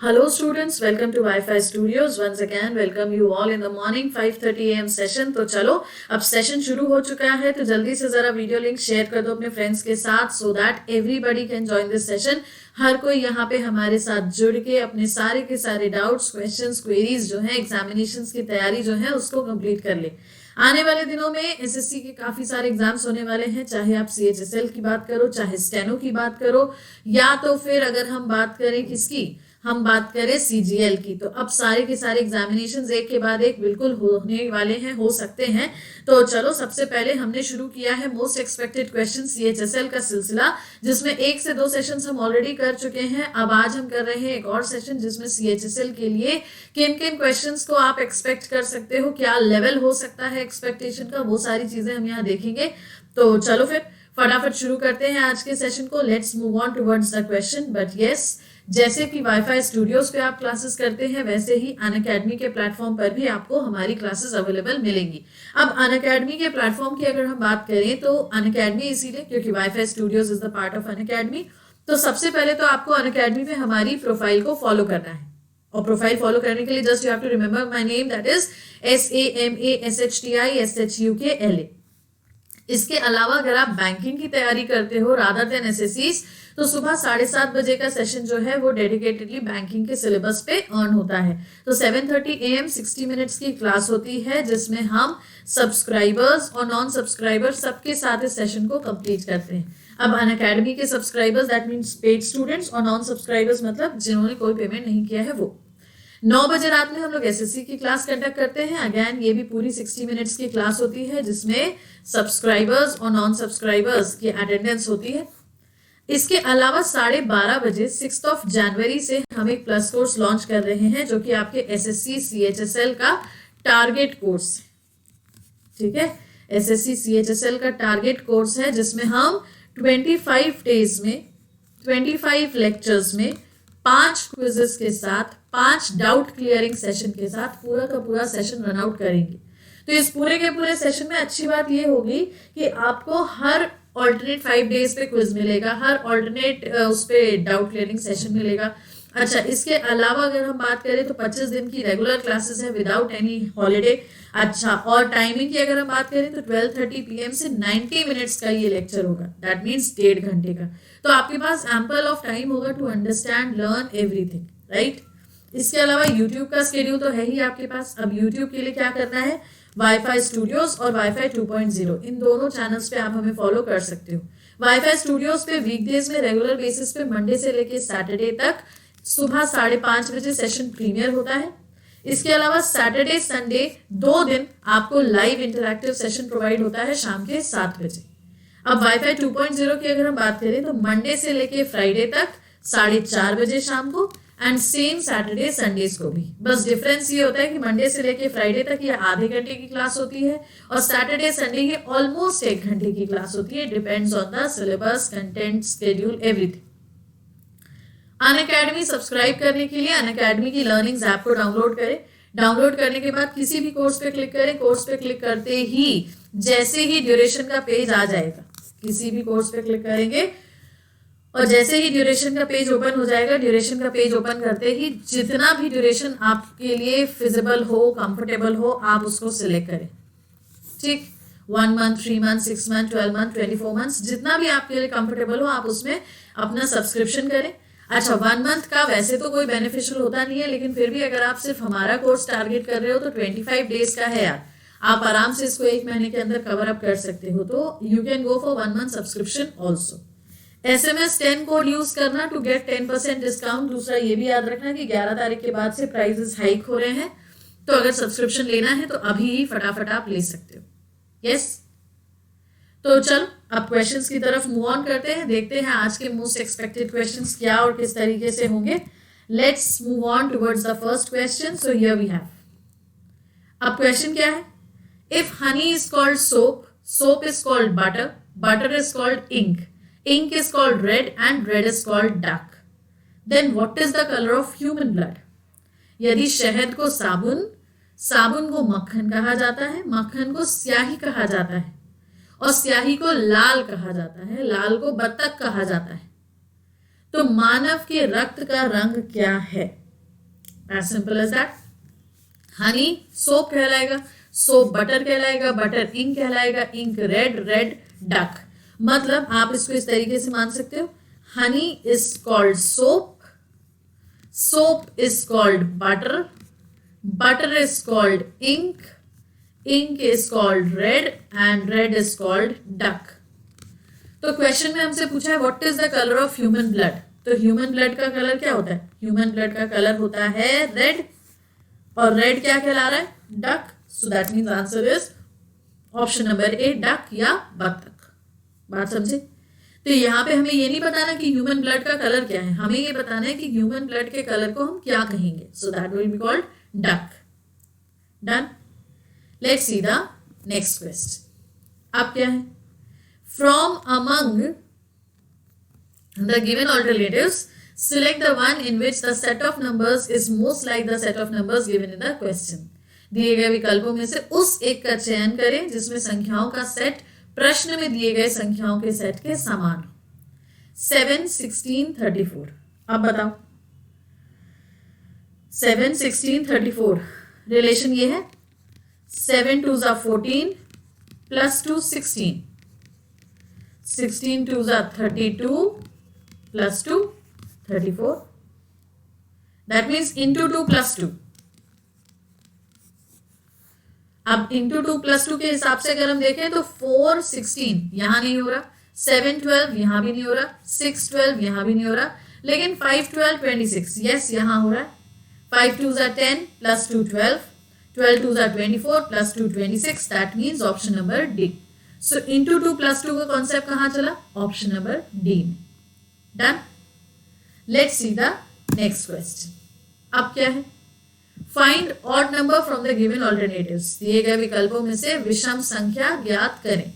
Hello students, welcome to Wi-Fi Studios. Once again, welcome you all in the morning 5:30 AM session. तो चलो अब session शुरू हो चुका है, तो जल्दी से जरा वीडियो लिंक शेयर कर दो अपने फ्रेंड्स के साथ so that everybody can join this session. हर कोई यहाँ पे हमारे साथ जुड़ के अपने सारे के सारे डाउट्स, क्वेश्चंस, क्वेरीज जो है एग्जामिनेशंस की तैयारी जो है उसको कंप्लीट कर ले। आने वाले दिनों में एसएससी के काफी सारे एग्जाम्स होने वाले हैं, चाहे आप सीएचएसएल की बात करो, चाहे स्टेनो की बात करो, या तो फिर अगर हम बात करें किसकी, हम बात करें सीजीएल की, तो अब सारे के सारे एग्जामिनेशंस एक के बाद एक बिल्कुल होने वाले हैं, हो सकते हैं। तो चलो सबसे पहले हमने शुरू किया है मोस्ट एक्सपेक्टेड क्वेश्चन सीएचएसएल का सिलसिला, जिसमें 1 से 2 सेशंस हम ऑलरेडी कर चुके हैं। अब आज हम कर रहे हैं एक और सेशन जिसमें सीएचएसएल के लिए किन किन क्वेश्चंस को आप एक्सपेक्ट कर सकते हो, क्या लेवल हो सकता है एक्सपेक्टेशन का, वो सारी चीजें हम यहाँ देखेंगे। तो चलो फिर फटाफट शुरू करते हैं आज के सेशन को। Let's move on towards the question. But yes, जैसे कि वाईफाई स्टूडियोज पे आप क्लासेस करते हैं, वैसे ही अनअकैडमी के प्लेटफॉर्म पर भी आपको हमारी क्लासेस अवेलेबल मिलेंगी। अब अनअकैडमी के प्लेटफॉर्म की अगर हम बात करें तो अनअकैडमी इसीलिए क्योंकि wifi studios is the part of Unacademy. तो सबसे पहले तो आपको अनअकैडमी पे हमारी प्रोफाइल को फॉलो करना है, और प्रोफाइल फॉलो करने के लिए just you have to remember my name, that is SAMASHTISHUKLA। इसके अलावा अगर आप बैंकिंग की तैयारी करते हो रादर देन एसएससीज, तो सुबह 7:30 बजे का सेशन जो है वो डेडिकेटेडली बैंकिंग के सिलेबस पे अर्न होता है। तो 7:30 AM 60 मिनट्स की क्लास होती है, जिसमें हम सब्सक्राइबर्स और नॉन सब्सक्राइबर्स सबके साथ इस सेशन को कंप्लीट करते हैं। अब अनअकैडमी के subscribers that means paid students, और नॉन सब्सक्राइबर्स मतलब जिन्होंने कोई पेमेंट नहीं किया है वो। 9 बजे रात में हम लोग एसएससी की क्लास कंडक्ट करते हैं। अगेन ये भी पूरी 60 मिनट्स की क्लास होती है, जिसमें सब्सक्राइबर्स और नॉन सब्सक्राइबर्स की अटेंडेंस होती है। इसके अलावा 12:30 बजे 6 जनवरी से हम एक प्लस कोर्स लॉन्च कर रहे हैं, जो कि आपके एसएससी सीएचएसएल का टारगेट कोर्स है। ठीक है, एसएससी सीएचएसएल का टारगेट कोर्स है, जिसमें हम 25 डेज में 25 लेक्चर्स में 5 क्विजेस के साथ 5 डाउट क्लियरिंग सेशन के साथ पूरा का पूरा सेशन रन आउट करेंगे। तो इस पूरे के पूरे सेशन में अच्छी बात ये होगी कि आपको हर ऑल्टरनेट 5 डेज पे क्विज मिलेगा, हर ऑल्टरनेट उस पे डाउट क्लियरिंग सेशन मिलेगा। अच्छा, इसके अलावा अगर हम बात करें तो 25 दिन की रेगुलर क्लासेस है विदाउट एनी हॉलीडे। अच्छा, और टाइमिंग की अगर हम बात करें तो 12:30 PM से 90 मिनट्स का ये लेक्चर होगा, दैट मीन्स 1.5 घंटे का। तो आपके पास एम्पल ऑफ टाइम होगा to understand, learn everything, right. इसके अलावा यूट्यूब का स्केड्यूल तो है ही आपके पास। अब यूट्यूब के लिए क्या करना है, वाईफाई स्टूडियोज और वाईफाई 2.0 इन दोनों चैनल्स पे आप हमें फॉलो कर सकते हो। वाईफाई स्टूडियोज पे वीकडेज में रेगुलर बेसिस पे मंडे से लेके सैटरडे तक सुबह 5:30 बजे सेशन प्रीमियर होता है। इसके अलावा सैटरडे संडे 2 दिन आपको लाइव इंटरैक्टिव सेशन प्रोवाइड होता है शाम के 7 बजे। अब वाईफाई 2.0 की अगर हम बात करें तो मंडे से लेके फ्राइडे तक 4:30 बजे शाम को, एंड सेम सैटरडे संडेज को भी। बस डिफरेंस ये होता है कि मंडे से लेके फ्राइडे तक ये आधे घंटे की क्लास होती है, और सैटरडे संडे ये ऑलमोस्ट 1 घंटे की क्लास होती है। Depends on the syllabus, content, schedule, everything. Unacademy subscribe करने के लिए अनअकैडमी की लर्निंग्स ऐप को डाउनलोड करें। डाउनलोड करने के बाद किसी भी कोर्स पे क्लिक करें। कोर्स पे क्लिक करते ही जैसे ही ड्यूरेशन का पेज आ जाएगा, किसी भी कोर्स पे क्लिक करेंगे और जैसे ही ड्यूरेशन का पेज ओपन हो जाएगा, ड्यूरेशन का पेज ओपन करते ही जितना भी ड्यूरेशन आपके लिए फिजिबल हो, कंफर्टेबल हो, आप उसको सिलेक्ट करें। ठीक, 1 month, 3 month, 6 month, 12 month, 24 months, जितना भी आपके लिए कंफर्टेबल हो आप उसमें अपना सब्सक्रिप्शन करें। अच्छा, 1 मंथ का वैसे तो कोई बेनिफिशियल होता नहीं है, लेकिन फिर भी अगर आप सिर्फ हमारा कोर्स टारगेट कर रहे हो तो 25 डेज का है यार, आप आराम से इसको 1 महीने के अंदर कवर अप कर सकते हो। तो you can go for 1 month subscription also. SMS 10 code use करना टू गेट 10% डिस्काउंट। दूसरा ये भी याद रखना कि 11 तारीख के बाद से प्राइसेस हाइक हो रहे हैं, तो अगर सब्सक्रिप्शन लेना है तो अभी ही फटाफट आप ले सकते हो। यस, तो चलो अब क्वेश्चंस की तरफ मूव ऑन करते हैं, देखते हैं आज के मोस्ट एक्सपेक्टेड क्वेश्चंस क्या और किस तरीके से होंगे। Let's move on towards the first question. So here we have, अब क्वेश्चन क्या है, if honey is called soap, soap is called butter, butter is called ink, ink is called red and red is called duck, then what is the color of human blood? यदि शहद को साबुन, साबुन को मक्खन कहा जाता है, मक्खन को स्याही कहा जाता है, और स्याही को लाल कहा जाता है, लाल को बत्तख कहा जाता है, तो मानव के रक्त का रंग क्या है? As simple as that. Honey soap कहलाएगा, सोप बटर कहलाएगा, बटर इंक कहलाएगा, इंक रेड, रेड डक। मतलब आप इसको इस तरीके से मान सकते हो, honey is called soap, soap is called butter, butter is called ink, ink is called red and red is called duck. तो क्वेश्चन में हमसे पूछा है what is the colour of human blood. तो ह्यूमन ब्लड का colour क्या होता है? ह्यूमन ब्लड का कलर होता है रेड, और रेड क्या कहला रहा है? Duck. So that means answer is option number A, duck या बतख। बात समझे? तो यहाँ पे हमें ये नहीं बताना कि ह्यूमन ब्लड का कलर क्या है, हमें ये बताना है कि ह्यूमन ब्लड के कलर को हम क्या कहेंगे। So that will be called duck. Done. Let's see the next question. अब क्या है? From among the given alternatives, select the one in which the set of numbers is most like the set of numbers given in the question. दिए गए विकल्पों में से उस एक का चयन करें जिसमें संख्याओं का सेट प्रश्न में दिए गए संख्याओं के सेट के समान हो। 7, 16, 34। अब बताओ 7, 16, 34 रिलेशन ये है 7 2s are 14 plus 2 16, 16 2s are 32 plus 2 34, that means into 2 plus 2। अब into 2 plus 2 के हिसाब से अगर हम देखें तो 4 16 यहां नहीं हो रहा, 7 12 यहां भी नहीं हो रहा, 6 12 यहां भी नहीं हो रहा, लेकिन 5 12 26 यस यहां हो रहा है। 5 2s are 10 plus 2 12, 12 2s are 24 plus 2 26, that means option number D. So into 2 plus 2 का कॉन्सेप्ट कहां चला? ऑप्शन नंबर डी में। Done. Let's see the next question. अब क्या है? Find odd number from the given alternatives. दिए गए विकल्पों में से विषम संख्या ज्ञात करें।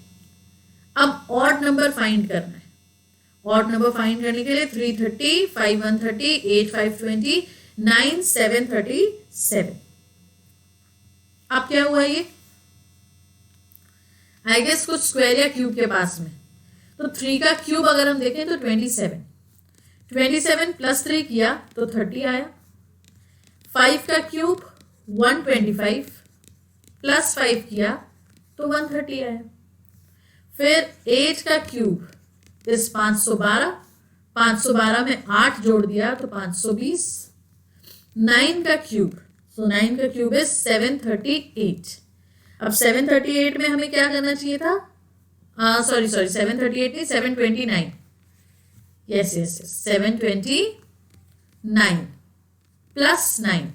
अब ऑड नंबर फाइंड करना है। ऑड नंबर फाइंड करने के लिए 330, 5 130, 8 5 20, 9 7 37। अब क्या हुआ ये? आई गेस कुछ स्क्वायर या क्यूब के पास में। तो 3 का क्यूब अगर हम देखें तो 27, 27 प्लस 3 किया तो 30 आया। 5 का क्यूब 125 प्लस 5 किया तो 130 आया। फिर 8 का क्यूब इस 512, 512 में 8 जोड़ दिया तो 520। 9 का क्यूब, सो 9 का क्यूब इज 738। अब 738 में हमें क्या करना चाहिए था? सॉरी 738 नहीं, 729। यस 729 प्लस 9,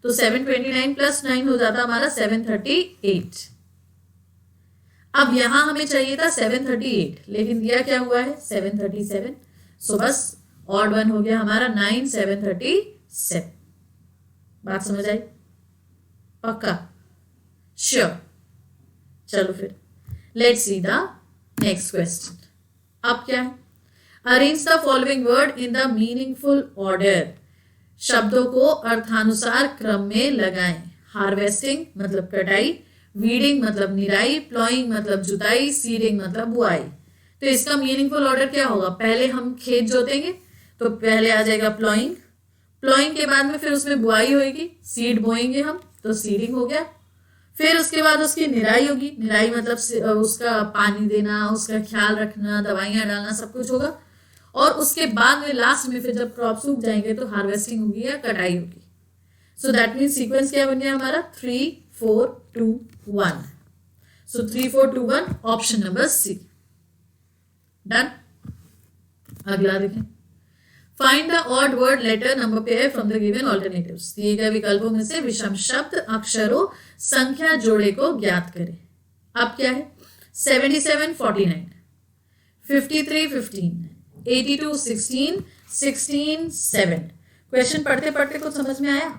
तो 729 प्लस 9 हो जाता हमारा 738। अब यहां हमें चाहिए था 738, लेकिन दिया क्या हुआ है? 737। सो बस ऑड वन हो गया हमारा 9 737। बात समझ आई? पक्का? श्योर। चलो फिर let's see the next question. अब क्या है? Arrange the following word in the meaningful order. शब्दों को अर्थानुसार क्रम में लगाएं। हार्वेस्टिंग मतलब कटाई, वीडिंग मतलब निराई, प्लॉइंग मतलब जुताई, सीडिंग मतलब बुआई। तो इसका मीनिंगफुल ऑर्डर क्या होगा? पहले हम खेत जोतेंगे तो पहले आ जाएगा प्लॉइंग, प्लॉइंग के बाद में फिर उसमें बुआई होगी, सीड बोएंगे हम तो सीडिंग हो गया। फिर उसके बाद उसकी निराई होगी, निराई मतलब उसका पानी देना, उसका ख्याल रखना, दवाइयां डालना, सब कुछ होगा। और उसके बाद में लास्ट में फिर जब क्रॉप सूख जाएंगे तो हार्वेस्टिंग होगी या कटाई होगी। सो दैट मीन्स सीक्वेंस क्या बन गया हमारा? 3 4 2 1। So 3 4 2 1 option number C. Done. अगला देखें। Find the odd word letter number pair from the given alternatives. दिए गए विकल्पों में से विषम शब्द अक्षरों संख्या जोड़े को ज्ञात करें। अब क्या है? 77 49, 53 15, 82 16, 16 7। क्वेश्चन पढ़ते पढ़ते कुछ समझ में आया?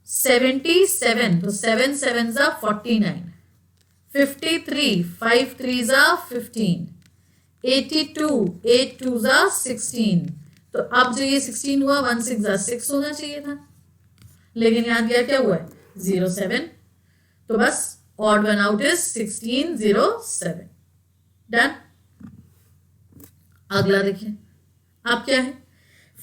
77 तो 7 7s are 49, 53 5 3s are 15, 82 8 2s are 16। तो अब जो ये 16 हुआ 1 6 are 6 होना चाहिए था, लेकिन यहां दिया क्या हुआ है? 0 7। तो बस odd one out is 16 0 7। Done. अगला देखिए। अब क्या है?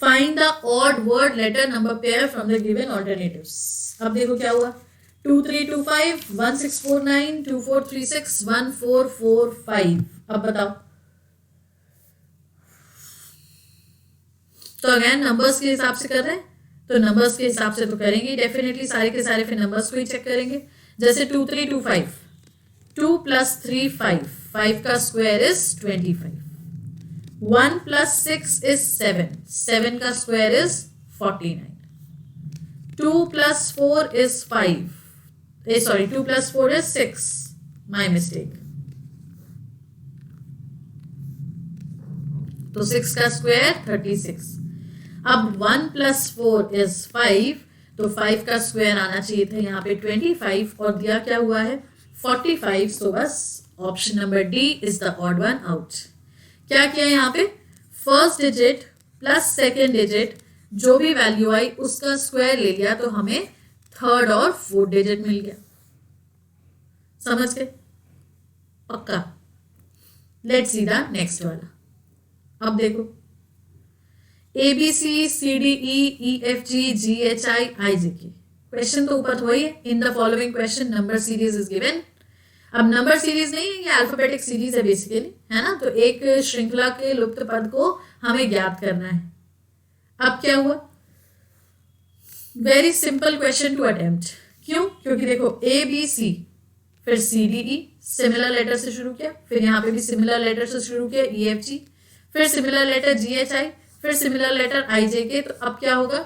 Find the odd word letter number pair from the given alternatives. अब देखो क्या हुआ, 2325, 1649, 2436, 1445। अब बताओ। तो अगेन नंबर्स के हिसाब से कर रहे हैं, तो नंबर्स के हिसाब से तो करेंगे डेफिनेटली सारे के सारे, फिर नंबर्स को ही चेक करेंगे। जैसे 2325, 2 + 3 5, 5 का स्क्वायर इज 25, 1 + 6 इज 7, 7 का square is 49, 2 + 4 is 5, 2 + 4 is 6, my mistake. तो 6 का स्क्वायर 36। अब 1 + 4 इज 5, तो 5 का स्क्वायर आना चाहिए था यहाँ पे 25, और दिया क्या हुआ है 45। तो बस option number D is the odd one out. क्या किया यहाँ पे, first digit plus second digit जो भी वैल्यू आई उसका स्क्वायर ले लिया, तो हमें थर्ड और फोर्थ डिजिट मिल गया। समझ गए? पक्का। लेट्स सी द नेक्स्ट वाला। अब देखो, A B C C D E E F G G H I I J K. Question तो ऊपर वही है, in the following question number series is given. अब नंबर सीरीज नहीं है, ये अल्फाबेटिक सीरीज है बेसिकली, है ना। तो एक श्रृंखला के लुप्त पद को हमें ज्ञात करना है। अब क्या हुआ, very simple question to attempt. क्यों? क्योंकि देखो ए बी सी, फिर C D E similar letter से शुरू किया, फिर यहाँ पे भी सिमिलर लेटर से शुरू किया ई एफ जी, फिर similar letter G H I, फिर सिमिलर लेटर आई जे के। तो अब क्या होगा,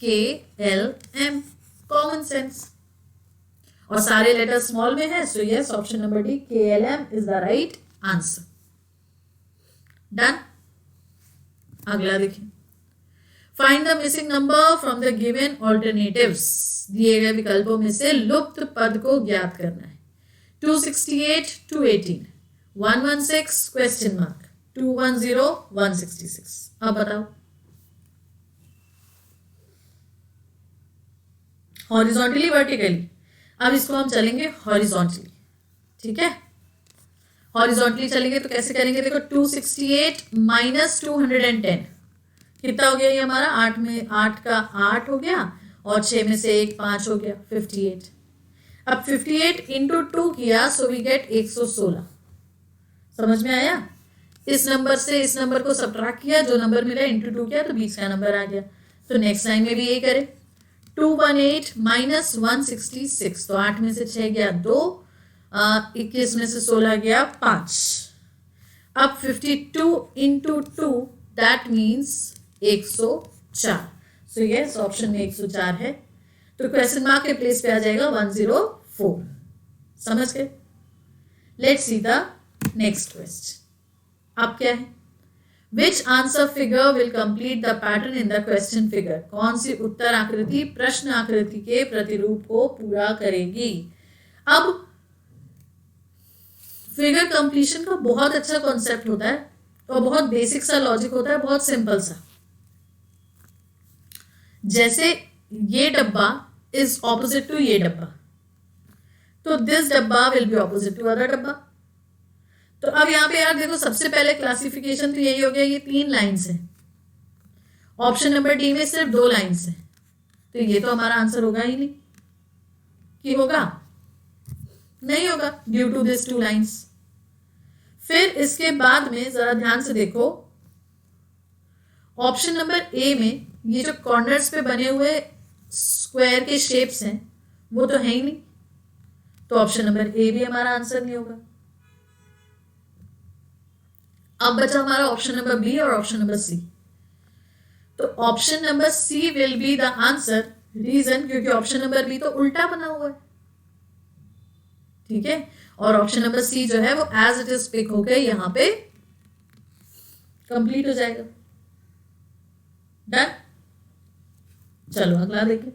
के एल एम, कॉमन सेंस, और सारे लेटर स्मॉल में है। So yes, option number D K L M is the right answer. Done. अगला देखिए, find the missing number from the given alternatives. दिए गए विकल्पों में से लुप्त पद को ज्ञात करना है। 268, 218, 116 क्वेश्चन मार्क, 210, 166। अब बताओ, हॉरिजॉन्टली वर्टिकली। अब इसको हम चलेंगे हॉरिजॉन्टली, ठीक है। हॉरिजॉन्टली चलेंगे तो कैसे करेंगे, देखो 268 - 210 कितना हो गया, ये हमारा 8 में 8 का 8 हो गया, और 6 में से 1 5 हो गया 58। अब 58 × 2 किया, सो वी गेट 116। समझ में आया? इस नंबर से इस नंबर को सब्ट्रैक्ट किया, जो नंबर मिला × 2 किया, तो 20 का नंबर आ गया। तो नेक्स्ट लाइन में भी यही करें, 218 - 166, तो 8 में से 6 गया 2, 21 में से 16 गया 5। अब 52 × 2 that means 104। So yes, option में 104 है, तो क्वेश्चन मार्क के प्लेस पे आ जाएगा 104। समझ गए? Let's see the next question. अब क्या है, विच answer figure will complete the pattern in the question figure. कौन सी उत्तर आकृति प्रश्न आकृति के प्रतिरूप को पूरा करेगी। अब फिगर कंप्लीशन का बहुत अच्छा कॉन्सेप्ट होता है और बहुत बेसिक सा लॉजिक होता है, बहुत सिंपल सा। जैसे ये डब्बा इज ऑपोजिट टू ये डब्बा, तो दिस डब्बा will be opposite to other डब्बा। तो अब यहाँ पे यार देखो, सबसे पहले क्लासिफिकेशन तो यही हो गया, ये 3 लाइन्स है। ऑप्शन नंबर डी में सिर्फ 2 लाइन्स है, तो ये तो हमारा आंसर होगा ही नहीं। कि होगा? नहीं होगा, ड्यू टू दिस 2 लाइन्स। फिर इसके बाद में जरा ध्यान से देखो, ऑप्शन नंबर ए में ये जो कॉर्नर्स पे बने हुए स्क्वायर के शेप्स हैं वो तो है ही नहीं, तो ऑप्शन नंबर ए भी हमारा आंसर नहीं होगा। अब बचा हमारा ऑप्शन नंबर बी और ऑप्शन नंबर सी। तो option number C will be the answer. Reason, क्योंकि ऑप्शन नंबर बी तो उल्टा बना हुआ है, ठीक है, और ऑप्शन नंबर सी जो है वो एज इट इज पिक होकर यहां पे कंप्लीट हो जाएगा। डन। चलो अगला देखिए,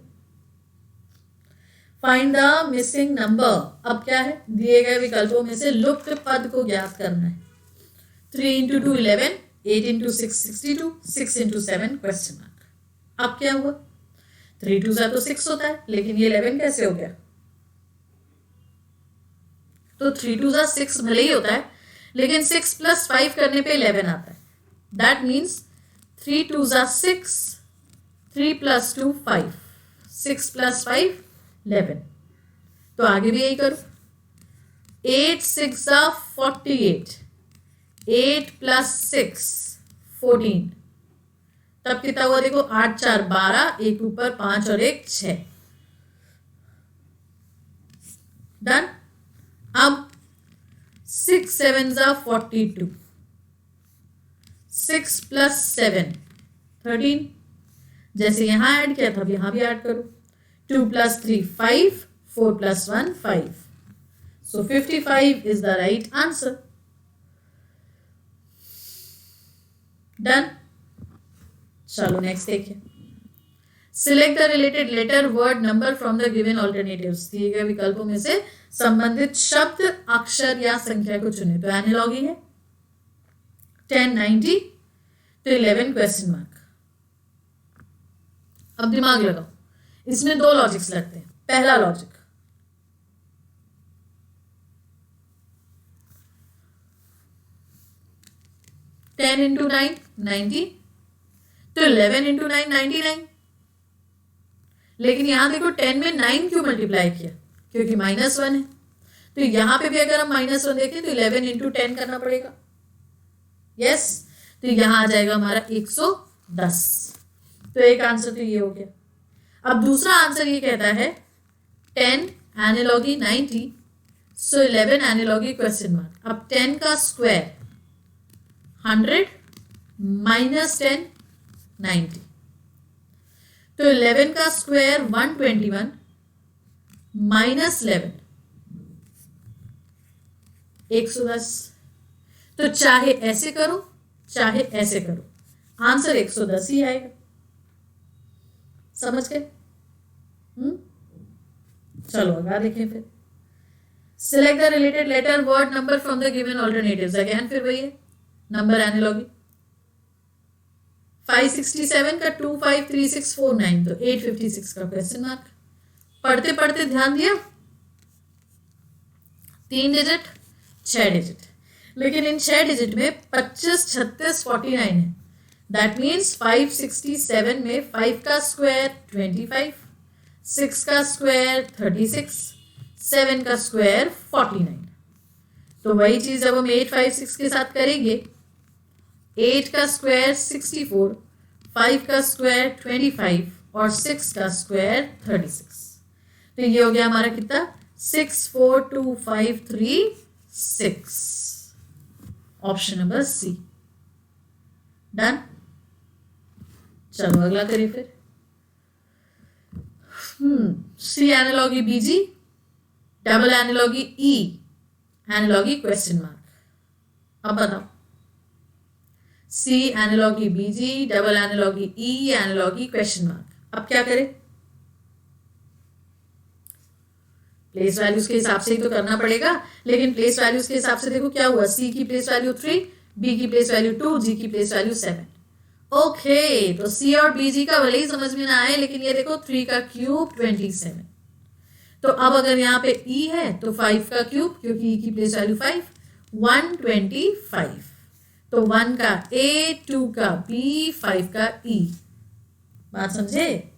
फाइंड द मिसिंग नंबर। अब क्या है, दिए गए विकल्पों में से लुप्त पद को ज्ञात करना है। 3 × 2 11, 8 × 6 62, 6 × 7 क्वेश्चन मार्क। अब क्या हुआ, 3 2 तो 6 होता है, लेकिन ये 11 कैसे हो गया। तो 3 2 6 भले ही होता है, लेकिन 6 + 5 करने पे 11 आता है। That means 3 2s are 6, 3 plus 2 5, 6 plus 5 11. तो आगे भी यही करो. 8 6 are 48, 8 plus 6 14. तब कितना हुआ देखो, 8 4 12, एक ऊपर 5 और एक 6. डन. अब 6 7s are 42, 6 plus 7 13. जैसे यहां ऐड किया था यहां भी ऐड करो. 2 plus 3 5, 4 plus 1 5. So 55 is the right answer. Done. चलो नेक्स्ट देखिए. Select the related letter word number from the given alternatives. दिए गए विकल्पों में से संबंधित शब्द अक्षर या संख्या को चुने. तो एनालॉगी है 10 90 तो 11 क्वेश्चन मार्क. अब दिमाग लगाओ. इसमें दो लॉजिक्स लगते हैं. पहला लॉजिक, टेन इंटू 9 90, तो 11 इंटू 9 99. लेकिन यहां देखो 10 में 9 क्यों मल्टीप्लाई किया, क्योंकि -1 है. तो यहां पे भी अगर हम -1 देखें तो 11 इंटू 10 करना पड़ेगा. यस. तो यहां आ जाएगा हमारा 110. तो एक आंसर तो ये हो गया. अब दूसरा आंसर ये कहता है 10 एनालॉगी 90, सो 11 एनालॉगी क्वेश्चन मार्क. अब 10 का स्क्वायर 100 माइनस 10 90. तो 11 का स्क्वायर 121 माइनस 11 110. तो चाहे ऐसे करो चाहे ऐसे करो, आंसर 110 ही आएगा. समझ गए? चलो अगला देखें फिर. Select the related letter word number from the given alternatives. Again फिर वही है नंबर एनालॉगी. 567 का 253649, तो 856 का क्वेश्चन मार्क. पढ़ते पढ़ते ध्यान दिया. 3 डिजिट 6 डिजिट, लेकिन इन 6 डिजिट में 25 36 49 है. दैट मीन्स 567 में 5 का स्क्वायर 25, 6 का स्क्वायर 36, 7 का स्क्वायर 49. तो वही चीज जब हम 856 के साथ करेंगे, 8 का स्क्वायर 64, 5 का स्क्वायर 25 और 6 का स्क्वायर 36. तो ये हो गया हमारा कितना, 64256. Option number C. डन. चलो अगला करिए फिर. C analogy BG, double analogy E, analogy question mark. अब बताओ. C analogy BG, double analogy E, analogy question mark. अब क्या करें? प्लेस वैल्यूज के हिसाब से ही तो करना पड़ेगा. लेकिन प्लेस वैल्यूज के हिसाब से देखो क्या हुआ. सी की प्लेस वैल्यू 3, बी की प्लेस वैल्यू 2, जी की प्लेस वैल्यू 7. ओके. तो सी और बीजी का भले ही समझ में ना आए, लेकिन ये देखो 3 का क्यूब 27. तो अब अगर यहाँ पे ई है तो 5 का क्यूब, क्योंकि ई की प्लेस वैल्यू 5, 125. तो 1 का ए, 2 का बी, 5 का ई. बात समझे?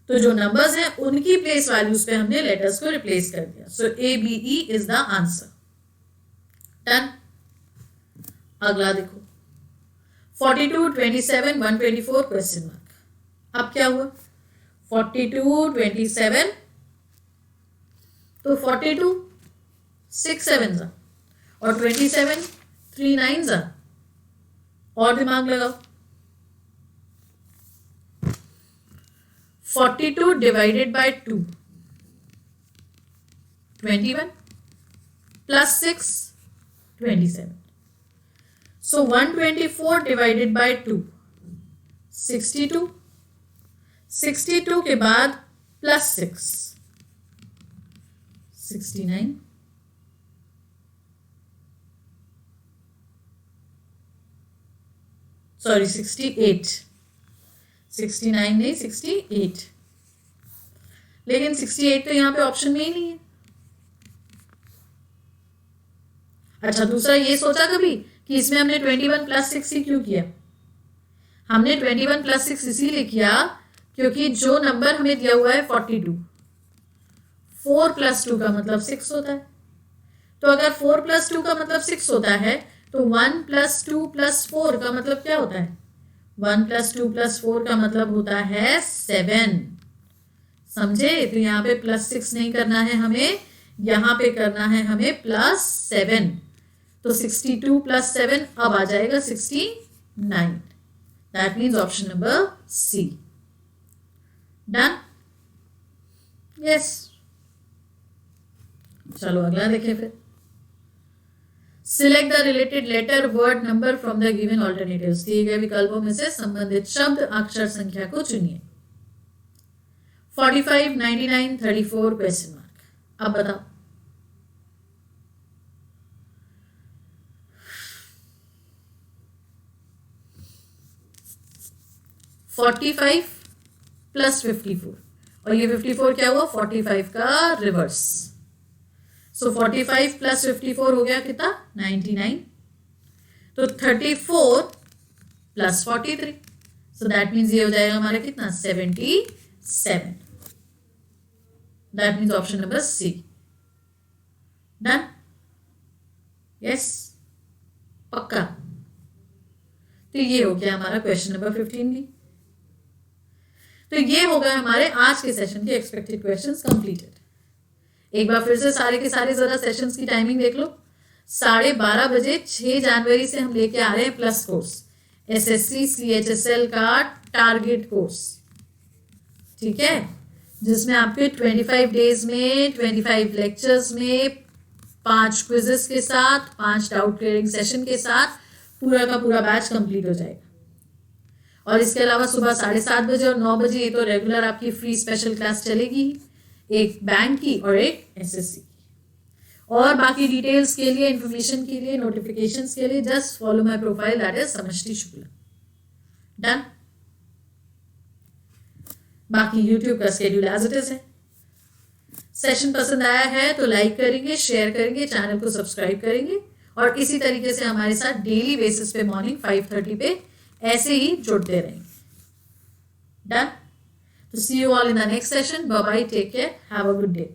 तो जो नंबर्स हैं उनकी प्लेस वैल्यूज पे हमने लेटर्स को रिप्लेस कर दिया. So A B E is the answer. Done. अगला देखो. 42 27 124 क्वेश्चन मार्क. अब क्या हुआ? 42 27, तो 42 6 7 और 27 3 9. और दिमाग लगाओ. 42 divided by 2 21 plus 6 27. So 124 divided by 2 62, 62 के बाद प्लस 6 69, सॉरी 68, 69 नहीं 68. लेकिन 68 तो यहाँ पे ऑप्शन में ही नहीं है. अच्छा, दूसरा ये सोचा कभी कि इसमें हमने 21 प्लस 6 ही क्यों किया? हमने 21 + 6 इसीलिए किया क्योंकि जो नंबर हमें दिया हुआ है 42, 4 + 2 का मतलब 6 होता है। तो अगर 4 + 2 का मतलब 6 होता है तो 1 + 2 + 4 का मतलब क्या होता है? 1 + 2 + 4 का मतलब होता है 7। समझे? तो यहाँ पे +6 नहीं करना है हमें, यहाँ पे करना है हमें +7। तो 62 + 7 अब आ जाएगा 69। That means option number C. Done? Yes. चलो अगला देखें फिर। Select the related letter word number from the given alternatives. दिए गए विकल्पों में से संबंधित शब्द अक्षर संख्या को चुनिए। 45, 99, 34 क्वेश्चन मार्क। अब बताओ। $45 + 54 और ये 54 क्या हुआ? 45 का रिवर्स। सो 45 + 54 हो गया कितना? 99। तो 34 + 43, सो दैट मीन्स ये हो जाएगा हमारा कितना? 77। That means option number C. Done? Yes, पक्का। तो ये हो गया हमारा क्वेश्चन नंबर 15 भी। तो ये हो गए हमारे आज के सेशन के एक्सपेक्टेड क्वेश्चंस कंप्लीटेड। एक बार फिर से सारे के सारे जरा सेशंस की टाइमिंग देख लो। 12:30 बजे 6 जनवरी से हम लेके आ रहे हैं प्लस कोर्स, SSC CHSL का टारगेट कोर्स। ठीक है, जिसमें आपके 25 डेज में 25 लेक्चर्स में 5 क्विजेस के साथ 5 डाउट क्लियरिंग सेशन के साथ पूरा का पूरा बैच कंप्लीट हो जाएगा। और इसके अलावा सुबह 7:30 बजे और 9 बजे ये तो रेगुलर आपकी फ्री स्पेशल क्लास चलेगी, एक बैंक की और एक SSC की। और बाकी डिटेल्स के लिए, इंफॉर्मेशन के लिए, नोटिफिकेशंस के लिए just follow my profile, that is समष्टि शुक्ला। डन? बाकी यूट्यूब का शेड्यूल एज इट इज है। सेशन पसंद आया है तो लाइक करेंगे, शेयर करेंगे, चैनल को सब्सक्राइब करेंगे और इसी तरीके से हमारे साथ डेली बेसिस पे मॉर्निंग 5:30 पे ऐसे ही जुड़ते रहेंगे। डन? तो see you all in the next session. Bye bye, take care, have a good day.